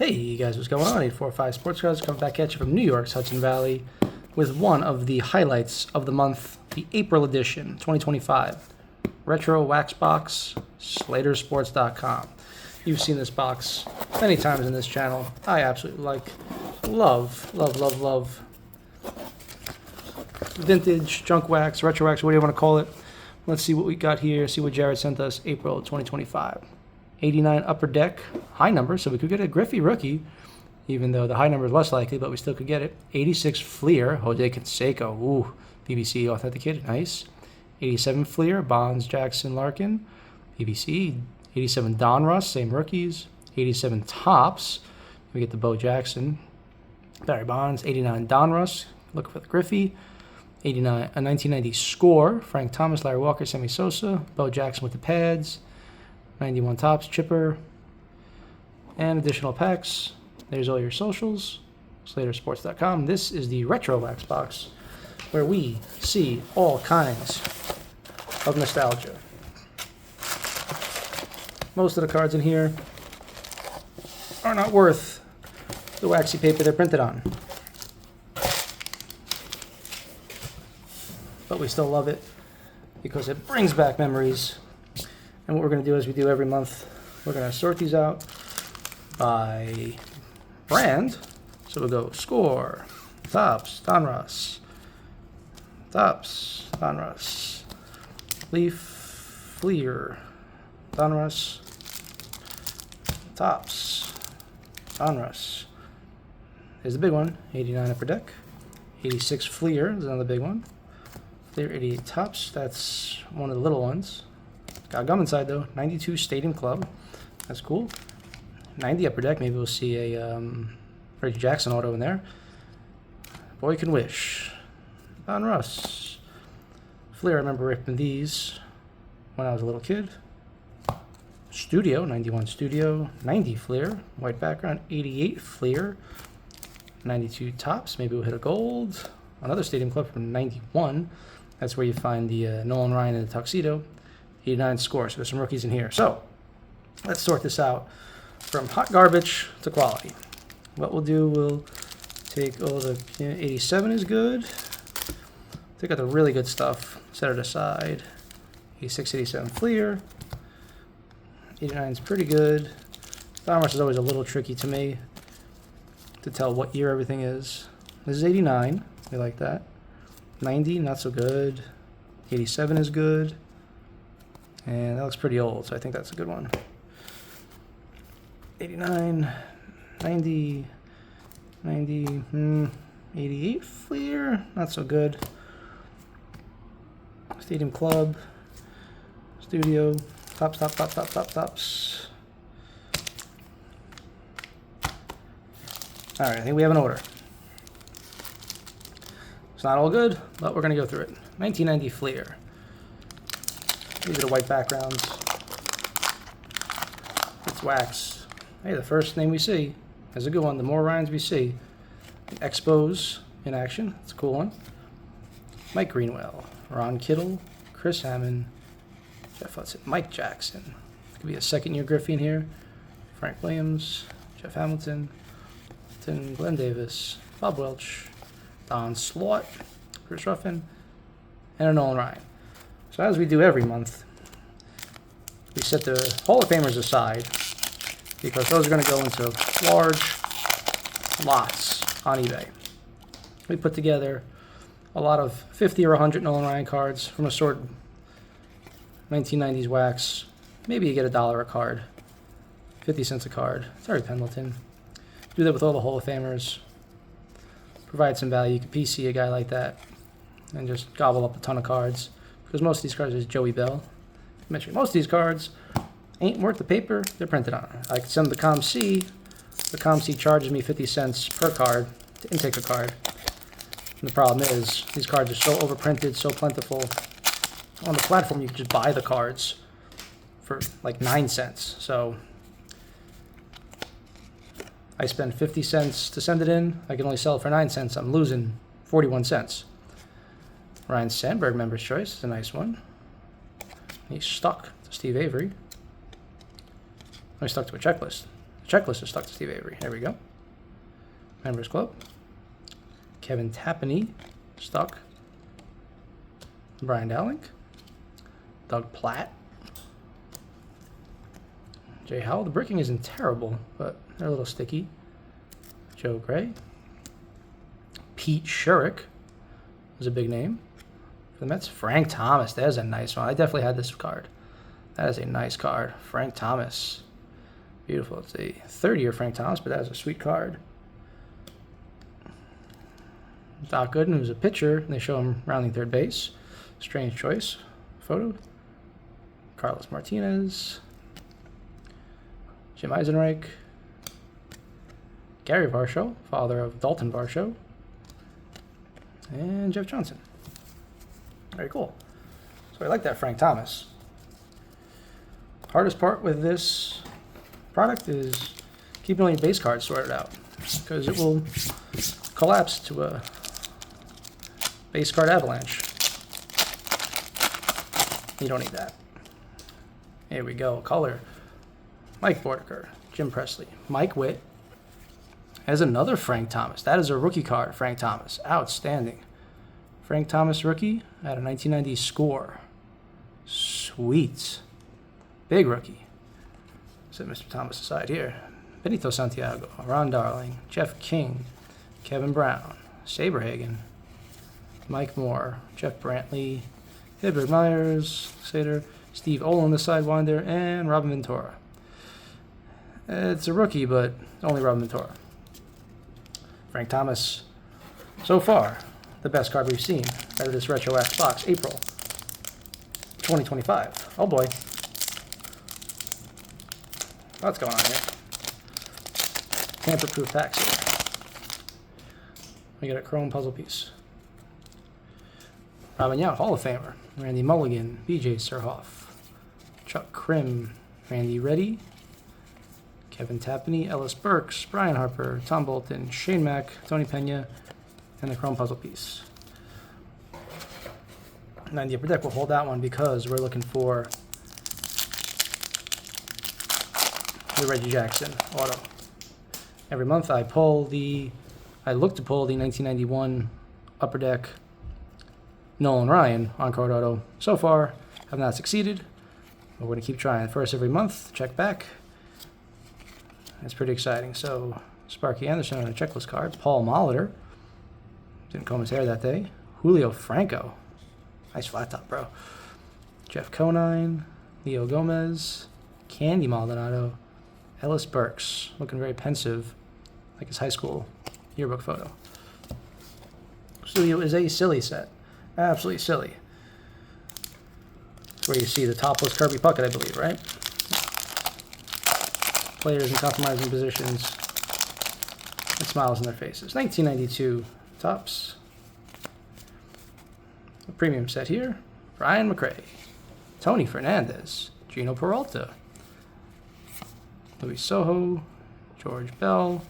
Hey you guys, what's going on? 845 Sportscards coming back at you from New York's Hudson Valley with one of the highlights of the month, the April edition, 2025. Retrowax Box, SlaterSports.com. You've seen this box many times in this channel. I absolutely love vintage, junk wax, retro wax, what do you want to call it? Let's see what we got here, see what Jared sent us, April 2025. 89 Upper Deck, high number, so we could get a Griffey rookie, even though the high number is less likely, but we still could get it. 86 Fleer, Jose Canseco, ooh, BBCE authenticated, nice. 87 Fleer, Bonds, Jackson, Larkin, BBCE. 87 Donruss, same rookies. 87 Tops, we get the Bo Jackson, Barry Bonds. 89 Donruss, looking for the Griffey. 89 a 1990 Score, Frank Thomas, Larry Walker, Sammy Sosa, Bo Jackson with the pads. 91 Tops, Chipper, and additional packs. There's all your socials, SlaterSports.com. This is the Retrowax Box, where we see all kinds of nostalgia. Most of the cards in here are not worth the waxy paper they're printed on, but we still love it because it brings back memories. And what we're going to do, as we do every month, we're going to sort these out by brand. So we'll go Score, Tops, Donruss, Tops, Donruss, Leaf, Fleer, Donruss, Tops, Donruss. There's the big one, 89 Upper Deck. 86 Fleer is another big one. Fleer 88 Tops, that's one of the little ones. Got gum inside though. 92 Stadium Club. That's cool. 90 Upper Deck. Maybe we'll see a Reggie Jackson auto in there. Boy Can Wish. Donruss. Fleer, I remember ripping these when I was a little kid. Studio. 91 Studio. 90 Fleer. White background. 88 Fleer. 92 Tops. Maybe we'll hit a gold. Another Stadium Club from 91. That's where you find the Nolan Ryan in the tuxedo. 89 Score, so there's some rookies in here. So let's sort this out from hot garbage to quality. What we'll do, we'll take all the 87 is good. Take out the really good stuff, set it aside. 86, 87 Fleer. 89 is pretty good. Donruss is always a little tricky to me to tell what year everything is. This is 89, we like that. 90, not so good. 87 is good. And that looks pretty old, so I think that's a good one. 89, 90, 88 Fleer, not so good. Stadium Club, Studio, Tops. Alright, I think we have an order. It's not all good, but we're going to go through it. 1990 Fleer. These are the white backgrounds. It's wax. Hey, the first name we see is a good one. The more Ryans we see. Expos in action. It's a cool one. Mike Greenwell, Ron Kittle, Chris Hammond, Jeff Hudson, Mike Jackson. Could be a second-year Griffey in here. Frank Williams, Jeff Hamilton, Glenn Davis, Bob Welch, Don Slaught, Chris Ruffin, and a Nolan Ryan. So as we do every month, we set the Hall of Famers aside because those are going to go into large lots on eBay. We put together a lot of 50 or 100 Nolan Ryan cards from assorted 1990s wax. Maybe you get $1 a card, 50 cents a card. Sorry, Pendleton. Do that with all the Hall of Famers. Provide some value. You can PC a guy like that and just gobble up a ton of cards. Because most of these cards is Joey Bell. Mentioning most of these cards ain't worth the paper they're printed on. Like some of the ComC, charges me 50 cents per card to intake a card. And the problem is these cards are so overprinted, so plentiful. On the platform, you can just buy the cards for like 9 cents. So I spend 50 cents to send it in. I can only sell it for 9 cents. I'm losing 41 cents. Ryan Sandberg Member's Choice is a nice one. He's stuck to Steve Avery. He's stuck to a checklist. Checklist is stuck to Steve Avery. There we go. Members Club. Kevin Tapani, stuck. Brian Dowling. Doug Platt. Jay Howell. The bricking isn't terrible, but they're a little sticky. Joe Gray. Pete Shurik is a big name for the Mets. Frank Thomas. There's a nice one. I definitely had this card. That is a nice card. Frank Thomas. Beautiful. It's a 30-year Frank Thomas, but that is a sweet card. Doc Gooden, who's a pitcher, and they show him rounding third base. Strange choice. Photo. Carlos Martinez. Jim Eisenreich. Gary Varsho, father of Dalton Varsho. And Jeff Johnson. Very cool. So I like that Frank Thomas. Hardest part with this product is keeping all your base cards sorted out, because it will collapse to a base card avalanche. You don't need that. Here we go. Color. Mike Bordicker, Jim Presley, Mike Witt. Has another Frank Thomas. That is a rookie card, Frank Thomas. Outstanding. Frank Thomas rookie at a 1990 score. Sweet. Big rookie. Set Mr. Thomas aside here. Benito Santiago, Ron Darling, Jeff King, Kevin Brown, Saberhagen, Mike Moore, Jeff Brantley, Hibbert Myers, Slater, Steve Olin, the Sidewinder, and Robin Ventura. It's a rookie, but only Robin Ventura. Frank Thomas, so far, the best card we've seen out of this Retrowax box, April 2025. Oh boy. What's going on here? Tamper-proof packs here. We got a chrome puzzle piece. Robin Yount, Hall of Famer. Randy Mulligan, BJ Surhoff, Chuck Krim, Randy Reddy, Kevin Tapani, Ellis Burks, Brian Harper, Tom Bolton, Shane Mack, Tony Pena, and the chrome puzzle piece. 90 Upper Deck will hold that one because we're looking for the Reggie Jackson auto. Every month I look to pull the 1991 Upper Deck Nolan Ryan on-card auto. So far, have not succeeded, but we're going to keep trying. First every month, check back. That's pretty exciting. So, Sparky Anderson on a checklist card. Paul Molitor. Didn't comb his hair that day. Julio Franco. Nice flat top, bro. Jeff Conine. Leo Gomez. Candy Maldonado. Ellis Burks. Looking very pensive, like his high school yearbook photo. Studio is a silly set. Absolutely silly. It's where you see the topless Kirby Puckett, I believe, right? Players in compromising positions and smiles on their faces. 1992 tops. A premium set here. Brian McRae, Tony Fernandez, Gino Peralta, Louis Soho, George Bell,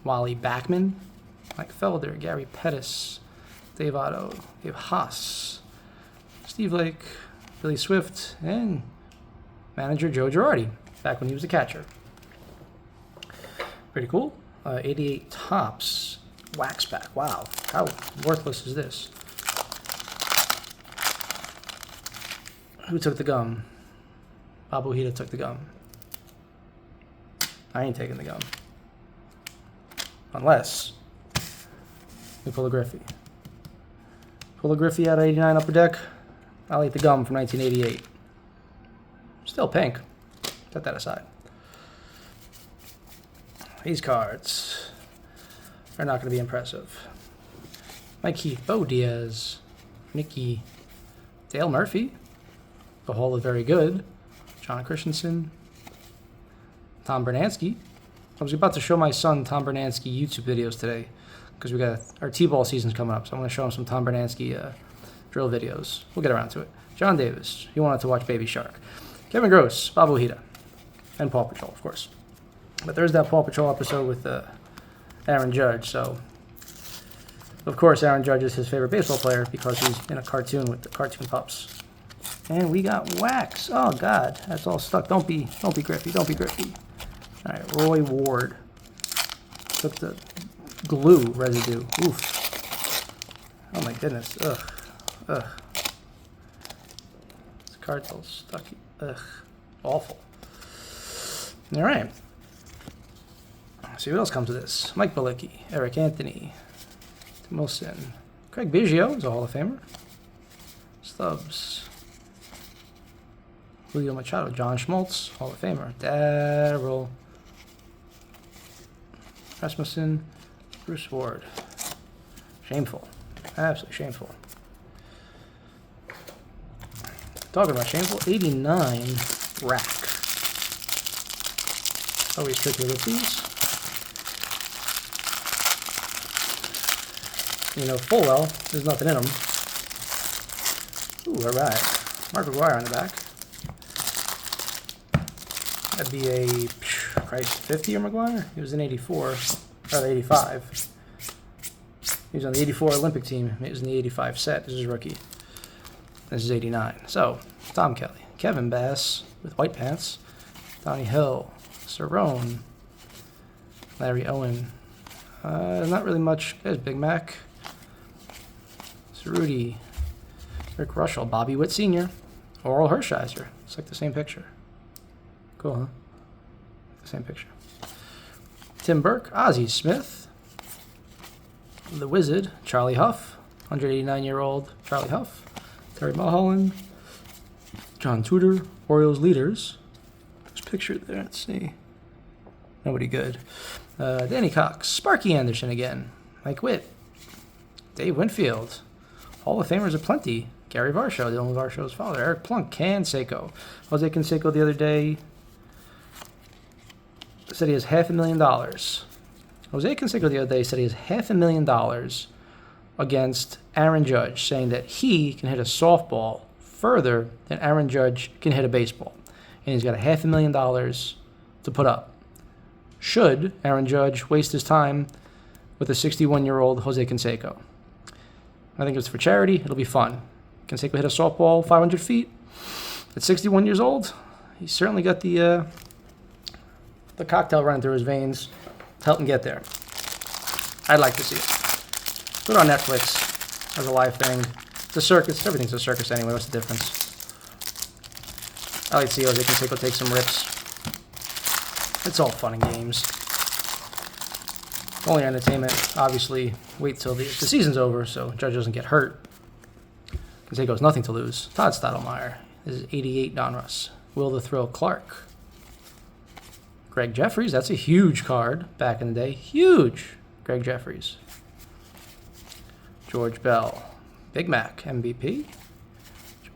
Wally Backman, Mike Felder, Gary Pettis, Dave Otto, Dave Haas, Steve Lake, Billy Swift, and manager Joe Girardi, back when he was a catcher. Pretty cool. 88 tops. Wax pack. Wow. How worthless is this? Who took the gum? Bob Ojeda took the gum. I ain't taking the gum. Unless we pull a Griffey. Pull a Griffey out of 89 Upper Deck. I'll eat the gum from 1988. Still pink. Set that aside. These cards are not going to be impressive. Mike Heath, Bo Diaz, Nicky, Dale Murphy, the Hall is very good. John Christensen, Tom Bernansky. I was about to show my son Tom Bernansky YouTube videos today because we got our T-ball season's coming up, so I'm going to show him some Tom Bernansky drill videos. We'll get around to it. John Davis, he wanted to watch Baby Shark. Kevin Gross, Bob Ojeda, and Paw Patrol, of course. But there's that Paw Patrol episode with Aaron Judge, so of course Aaron Judge is his favorite baseball player because he's in a cartoon with the cartoon pups. And we got wax. Oh God, that's all stuck. Don't be Griffey. Don't be Griffey. All right, Roy Ward. Took the glue residue. Oof. Oh my goodness. Ugh. Ugh. This card's all stuck. Ugh. Awful. All right. Let's see what else comes with this. Mike Balicki, Eric Anthony, Tim Wilson, Craig Biggio is a Hall of Famer. Stubbs. Julio Machado, John Schmaltz, Hall of Famer. Darryl Rasmussen, Bruce Ward. Shameful. Absolutely shameful. Talking about shameful, 89 rack. Always tricky with these. You know full well, there's nothing in them. Ooh, alright. Mark McGwire on the back. That'd be a, Christ, 50 or McGwire? He was in 84, or 85. He was on the 84 Olympic team. He was in the 85 set. This is rookie. This is 89. So, Tom Kelly. Kevin Bass with white pants. Donnie Hill. Cerrone. Larry Owen. Not really much. There's Big Mac. Cerruti. Rick Russell. Bobby Witt Sr. Oral Hershiser. It's like the same picture. Cool, huh? The same picture. Tim Burke. Ozzie Smith. The Wizard. Charlie Huff. 189-year-old Charlie Huff. Terry Mulholland. John Tudor. Orioles leaders. There's a picture there. Let's see. Nobody good. Danny Cox. Sparky Anderson again. Mike Witt. Dave Winfield. Hall of Famers aplenty. Gary Varsho, Dylan Varsho's father. Eric Plunk. Canseco. Jose Canseco the other day said he has $500,000. Jose Canseco the other day said he has $500,000 against Aaron Judge, saying that he can hit a softball further than Aaron Judge can hit a baseball. And he's got $500,000 to put up. Should Aaron Judge waste his time with a 61-year-old Jose Canseco? I think it's for charity. It'll be fun. Canseco hit a softball 500 feet at 61 years old. He's certainly got the cocktail running through his veins to help him get there. I'd like to see it. Put it on Netflix as a live thing. It's a circus. Everything's a circus anyway. What's the difference? I like to see Jose Canseco take some rips. It's all fun and games. Only entertainment. Obviously, wait till the season's over so Judge doesn't get hurt. Canseco's nothing to lose. Todd Stottlemyre. This is 88 Donruss. Will the Thrill Clark. Greg Jeffries. That's a huge card back in the day. Huge. Greg Jeffries. George Bell. Big Mac. MVP.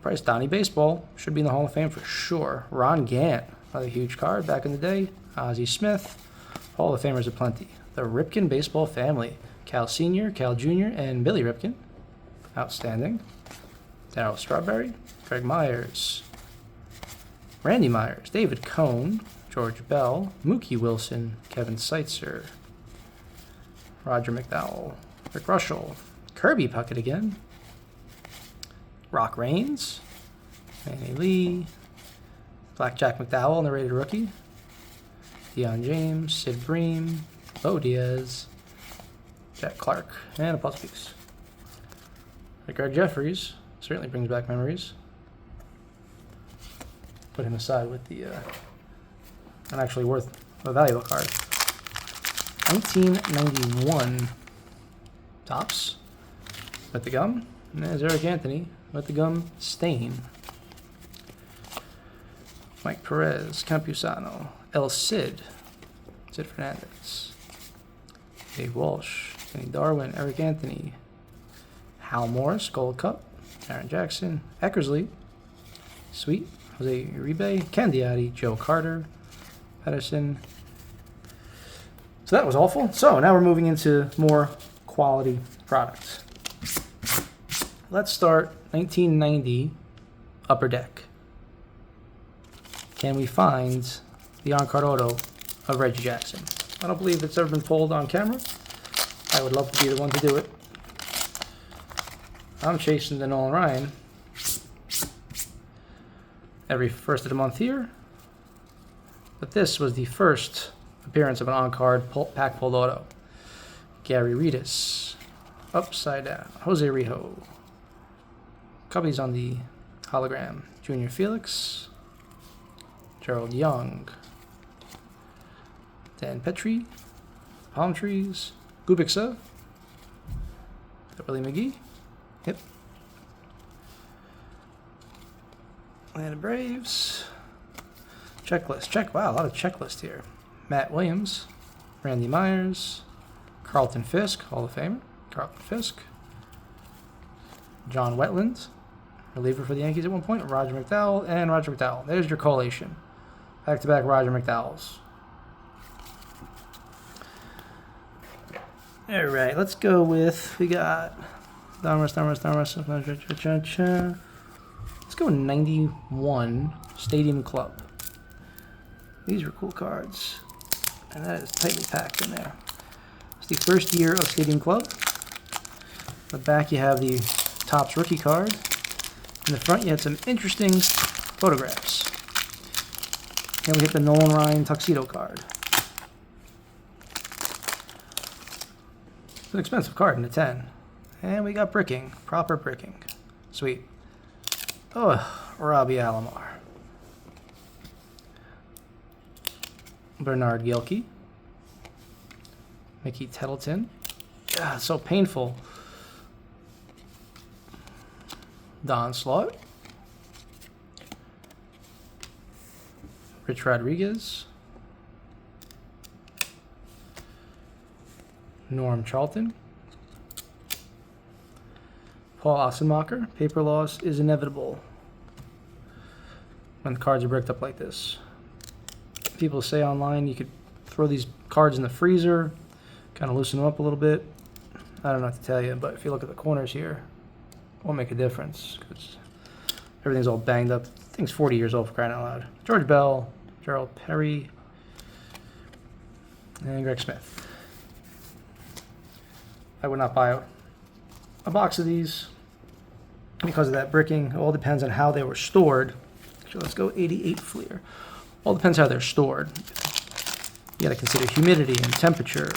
Price. Donnie Baseball. Should be in the Hall of Fame for sure. Ron Gant. Another huge card back in the day. Ozzie Smith. Hall of Famers aplenty. The Ripken Baseball family. Cal Sr., Cal Jr., and Billy Ripken. Outstanding. Darryl Strawberry. Greg Myers. Randy Myers. David Cohn. George Bell. Mookie Wilson. Kevin Seitzer. Roger McDowell. Rick Russell. Kirby Puckett again. Rock Raines. Manny Lee. Blackjack McDowell, narrated rookie. Deion James. Sid Bream. Bo Diaz. Jack Clark. And a puzzle piece. Greg Jeffries certainly brings back memories. Put him aside with the not actually worth a valuable card. 1991 Topps with the gum. And there's Eric Anthony with the gum stain. Mike Perez, Campusano, El Cid, Sid Fernandez, Dave Walsh, Kenny Darwin, Eric Anthony, Hal Morris, Gold Cup, Aaron Jackson, Eckersley, Sweet, Jose Uribe, Candiati, Joe Carter, Pedersen. So that was awful. So now we're moving into more quality products. Let's start 1990 Upper Deck. Can we find the on-card auto of Reggie Jackson? I don't believe it's ever been pulled on camera. I would love to be the one to do it. I'm chasing the Nolan Ryan every first of the month here. But this was the first appearance of an on-card pack pulled auto. Gary Redus, upside down. Jose Rijo. Cubbies on the hologram. Junior Felix. Gerald Young. Dan Petrie. Palm Trees. Gubixa. Willie McGee. Yep. Atlanta Braves. Checklist. Wow, a lot of checklist here. Matt Williams. Randy Myers. Carlton Fisk, Hall of Famer. Carlton Fisk. John Wetland, reliever for the Yankees at one point. Roger McDowell and Roger McDowell. There's your collation. Back-to-back Roger McDowells. All right, let's go with, we got Let's go 91 Stadium Club. These are cool cards. And that is tightly packed in there. It's the first year of Stadium Club. On the back you have the Topps rookie card. In the front you had some interesting photographs. And we hit the Nolan Ryan tuxedo card. It's an expensive card in a 10. And we got bricking. Proper bricking. Sweet. Oh, Robbie Alomar. Bernard Gilkey. Mickey Tettleton. God, it's so painful. Don Slaught. Rich Rodriguez. Norm Charlton. Paul Ossenmacher. Paper loss is inevitable when the cards are bricked up like this. People say online you could throw these cards in the freezer, kind of loosen them up a little bit. I don't know what to tell you, but if you look at the corners here, it won't make a difference because everything's all banged up. The thing's 40 years old, for crying out loud. George Bell, Gerald Perry, and Greg Smith. I would not buy a box of these because of that bricking. It all depends on how they were stored. Actually, let's go 88 Fleer. All depends how they're stored. You got to consider humidity and temperature.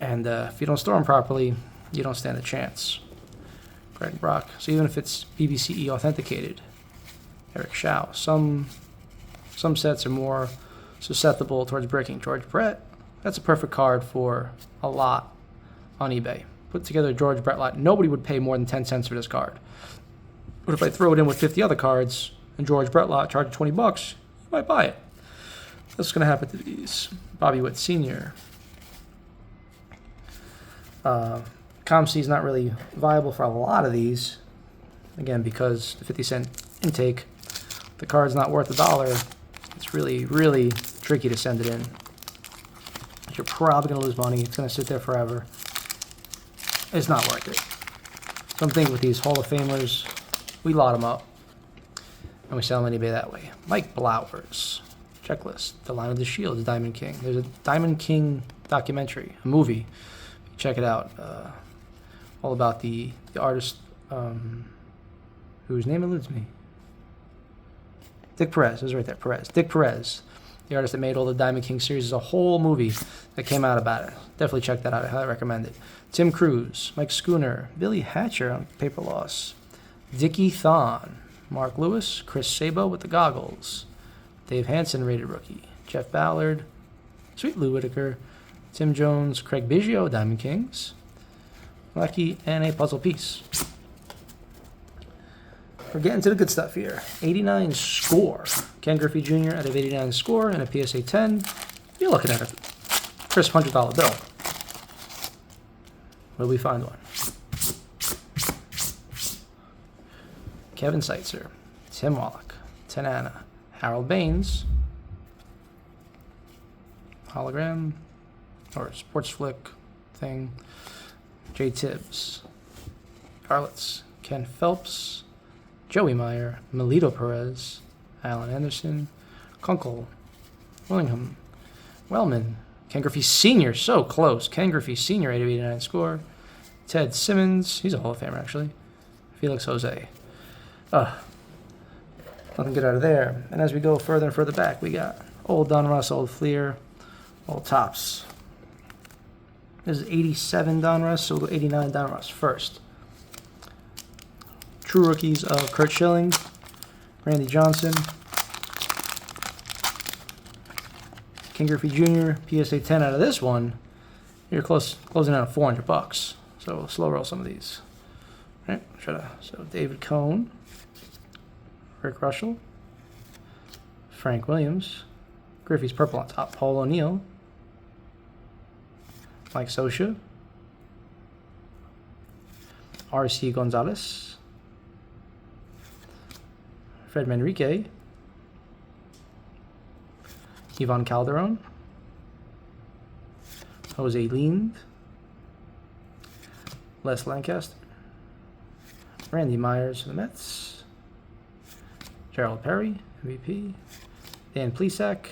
And if you don't store them properly, you don't stand a chance. Greg Brock. So even if it's BBCE authenticated, Eric Shao. Some sets are more susceptible towards bricking. George Brett. That's a perfect card for a lot on eBay. Put together a George Brett lot. Nobody would pay more than 10 cents for this card. But if I throw it in with 50 other cards and George Brett lot charge $20, you might buy it. That's going to happen to these. Bobby Witt Sr. ComC is not really viable for a lot of these. Again, because the 50-cent intake, the card's not worth $1. It's really, really tricky to send it in. You're probably going to lose money. It's going to sit there forever. It's not worth it. So I'm thinking with these Hall of Famers, we lot them up and we sell them on eBay that way. Mike Blowers. Checklist. The Line of the Shield, the Diamond King. There's a Diamond King documentary, a movie. Check it out. All about the artist whose name eludes me. Dick Perez. It was right there. Perez. Dick Perez. The artist that made all the Diamond King series. Is a whole movie that came out about it. Definitely check that out. I highly recommend it. Tim Cruz, Mike Schooner, Billy Hatcher on Paper Loss, Dickie Thon, Mark Lewis, Chris Sabo with the goggles, Dave Hansen, rated rookie, Jeff Ballard, Sweet Lou Whitaker, Tim Jones, Craig Biggio, Diamond Kings, Lucky, and a puzzle piece. We're getting to the good stuff here. 89 score. Ken Griffey Jr. out of 89 score and a PSA 10. You're looking at a crisp $100 bill. Will we find one? Kevin Seitzer, Tim Wallach, Tanana, Harold Baines, hologram or sports flick thing, Jay Tibbs, Carlitz, Ken Phelps, Joey Meyer, Melito Perez, Alan Anderson, Kunkel, Willingham, Wellman, Ken Griffey Sr., so close. Ken Griffey Sr., 89 score. Ted Simmons, he's a Hall of Famer, actually. Felix Jose. Nothing good out of there. And as we go further and further back, we got old Donruss, old Fleer, old Topps. This is 87 Donruss, so we'll go 89 Donruss first. True rookies of Kurt Schilling, Randy Johnson, Ken GriffeyJr, PSA 10 out of this one. You're closing in on $400. So we'll slow roll some of these. All right, so David Cohn, Rick Russell, Frank Williams, Griffey's purple on top, Paul O'Neill, Mike Scioscia, R.C. Gonzalez, Fred Manrique, Ivan Calderon, Jose Lind, Les Lancaster, Randy Myers for the Mets, Gerald Perry, MVP, Dan Plesac,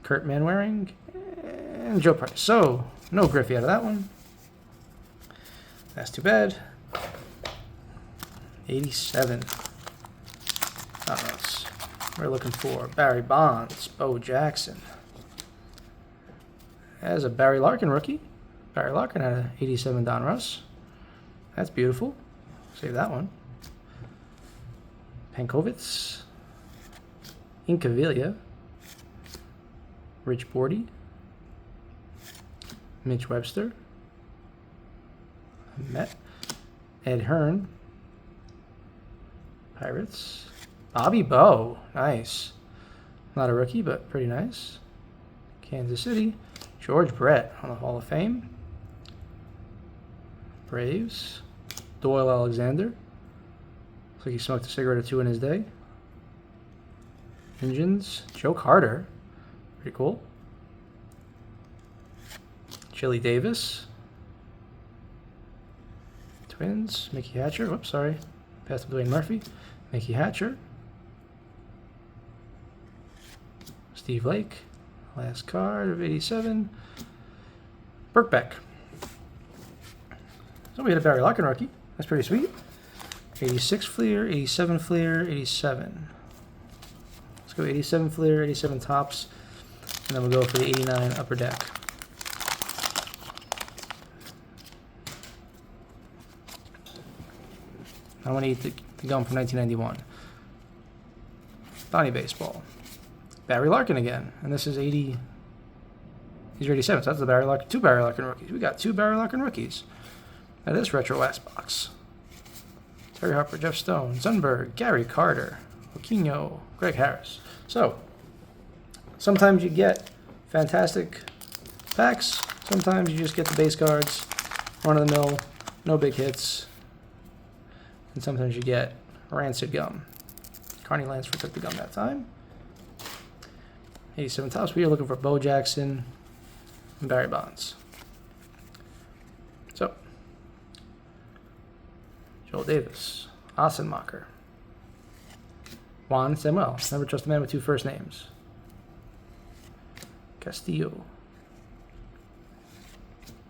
Kurt Manwaring, and Joe Price. So, no Griffey out of that one. That's too bad. 87. Donruss. We're looking for Barry Bonds, Bo Jackson. There's a Barry Larkin rookie. Barry Larkin had an 87 Donruss. That's beautiful. Save that one. Pankovitz, Incaviglia, Rich Bordy, Mitch Webster, Met, Ed Hearn, Pirates, Bobby Bowe, nice. Not a rookie, but pretty nice. Kansas City, George Brett on the Hall of Fame. Braves, Doyle Alexander. Looks like he smoked a cigarette or two in his day. Indians, Joe Carter, pretty cool. Chili Davis. Twins, Mickey Hatcher. Whoops, sorry. Passed to Dwayne Murphy. Mickey Hatcher. Steve Lake. Last card of 87. Birkbeck. So we had a Barry Larkin rookie. That's pretty sweet. 86 Fleer, 87 Fleer, 87. Let's go 87 Fleer, 87 Topps, and then we'll go for the 89 Upper Deck. I want to eat the gum from 1991. Donnie Baseball. Barry Larkin again, and this is 80. These are 87, so that's the Barry Larkin, two Barry Larkin rookies. We got two Barry Larkin rookies. Now this Retrowax Box. Terry Harper, Jeff Stone, Sundberg, Gary Carter, Aquino, Greg Harris. So, sometimes you get fantastic packs. Sometimes you just get the base cards, run of the mill, no big hits. And sometimes you get rancid gum. Carney Lansford took the gum that time. 87 Topps. We are looking for Bo Jackson and Barry Bonds. So, Joel Davis, Ossenmacher, Juan Samuel. Never trust a man with two first names. Castillo,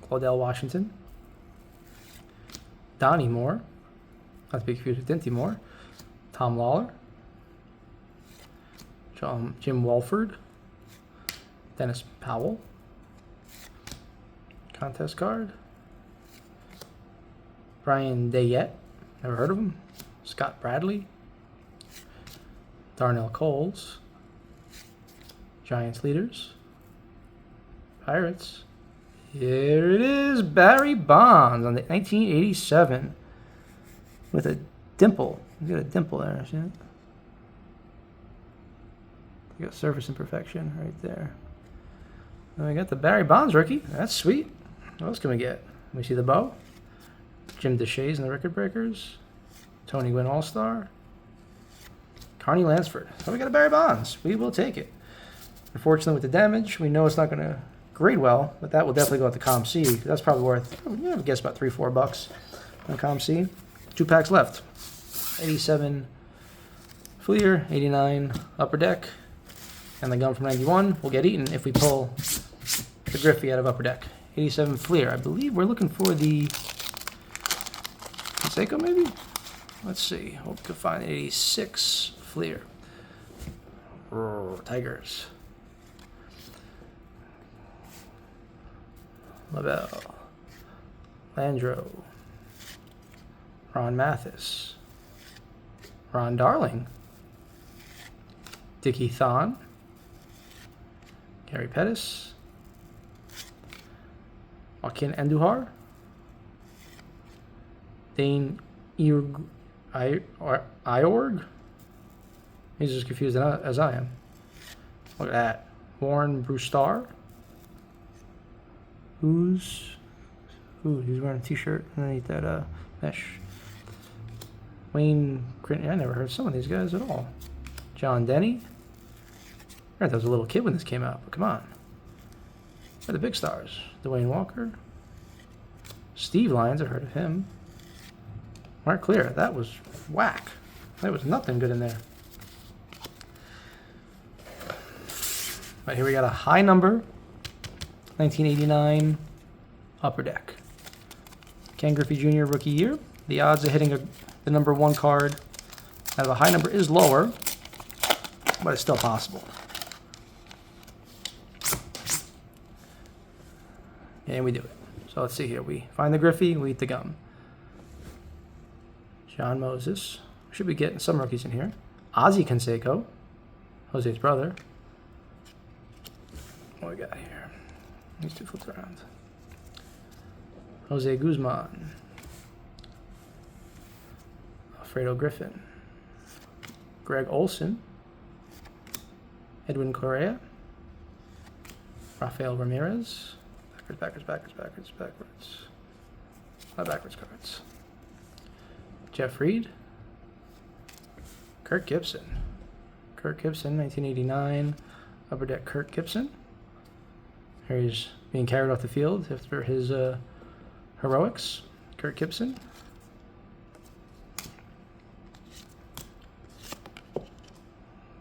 Claudell Washington, Donnie Moore, not to be confused with Dinty Moore, Tom Lawler, Jim Walford, Dennis Powell, contest card, Brian Dayette, never heard of him, Scott Bradley, Darnell Coles, Giants leaders, Pirates. Here it is, Barry Bonds on the 1987 with a dimple. He's got a dimple there, see it? You got surface imperfection right there. And we got the Barry Bonds rookie. That's sweet. What else can we get? We see the bow. Jim DeShays and the Record Breakers. Tony Gwynn All-Star. Carney Lansford. So we got a Barry Bonds. We will take it. Unfortunately, with the damage, we know it's not going to grade well, but that will definitely go at the Com C. That's probably worth, I guess, about $3-4 on Com C. 2 packs left. 87 Fleer, 89 Upper Deck, and the gum from 91 will get eaten if we pull the Griffey out of Upper Deck. 87 Fleer. I believe we're looking for the Seiko, maybe? Let's see. Hope we can find 86 Fleer. Tigers. LaBelle. Landro. Ron Mathis. Ron Darling. Dickie Thon. Gary Pettis. Joaquin Andujar. Dane Iorg. He's as confused as I am. Look at that. Warren Brewstar. He's wearing a t-shirt underneath that mesh. Wayne Crinton. I never heard some of these guys at all. John Denny. I thought I was a little kid when this came out, but come on. They're the big stars. Dwayne Walker. Steve Lyons, I've heard of him. Mark Clear, that was whack. There was nothing good in there. Right here we got a high number. 1989 Upper Deck. Ken GriffeyJr. Rookie Year. The odds of hitting the number 1 card out of a high number is lower, but it's still possible. And we do it. So let's see here. We find the Griffey, we eat the gum. John Moses. Should be getting some rookies in here. Ozzie Canseco, Jose's brother. What we got here? These two flipped around. Jose Guzman. Alfredo Griffin. Greg Olson. Edwin Correa. Rafael Ramirez. Backwards. Not backwards cards. Jeff Reed. Kirk Gibson. 1989. Upper Deck Kirk Gibson. Here he's being carried off the field after his heroics. Kirk Gibson.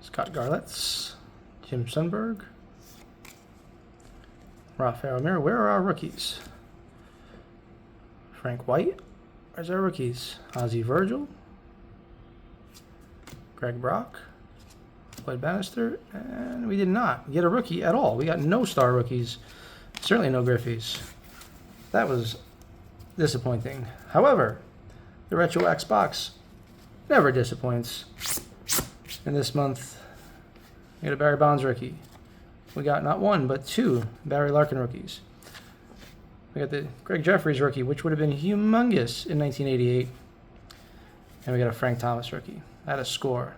Scott Garletts. Jim Sundberg. Rafael Ramirez. Where are our rookies? Frank White. Where's our rookies? Ozzie Virgil. Greg Brock. Floyd Bannister. And we did not get a rookie at all. We got no star rookies. Certainly no Griffies. That was disappointing. However, the Retrowax Box never disappoints. And this month, we got a Barry Bonds rookie. We got not one, but 2 Barry Larkin rookies. We got the Greg Jeffries rookie, which would have been humongous in 1988. And we got a Frank Thomas rookie at a score.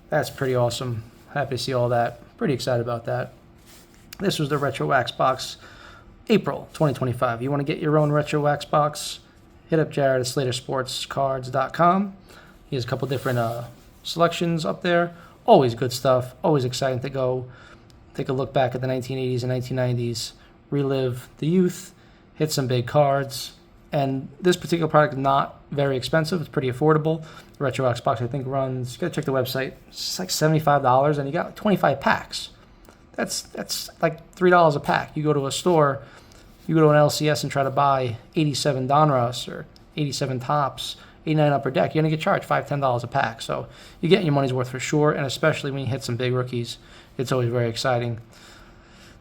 That's pretty awesome. Happy to see all that. Pretty excited about that. This was the Retrowax Box, April 2025. You want to get your own Retrowax Box, hit up Jared at SlaterSportsCards.com. He has a couple different selections up there. Always good stuff. Always exciting to go take a look back at the 1980s and 1990s, relive the youth, hit some big cards. And this particular product is not very expensive. It's pretty affordable. The Retrowax Box, I think, runs, you got to check the website, it's like $75, and you got 25 packs. That's like $3 a pack. You go to a store, you go to an LCS and try to buy 87 Donruss or 87 Tops, 89 Upper Deck, you're going to get charged $5, $10 a pack. So you're getting your money's worth for sure, and especially when you hit some big rookies, it's always very exciting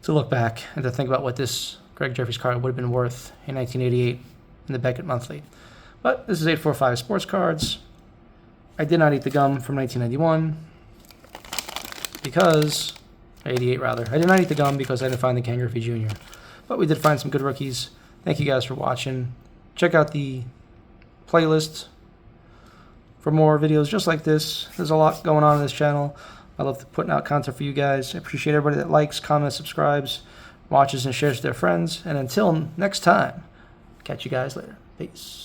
to look back and to think about what this Greg Jeffries card would have been worth in 1988 in the Beckett Monthly. But this is 845 Sports Cards. I did not eat the gum from 1991 because, 88 rather. I did not eat the gum because I didn't find the Ken GriffeyJr. But we did find some good rookies. Thank you guys for watching. Check out the playlist for more videos just like this. There's a lot going on this channel. I love putting out content for you guys. I appreciate everybody that likes, comments, subscribes, watches, and shares with their friends. And until next time, catch you guys later. Peace.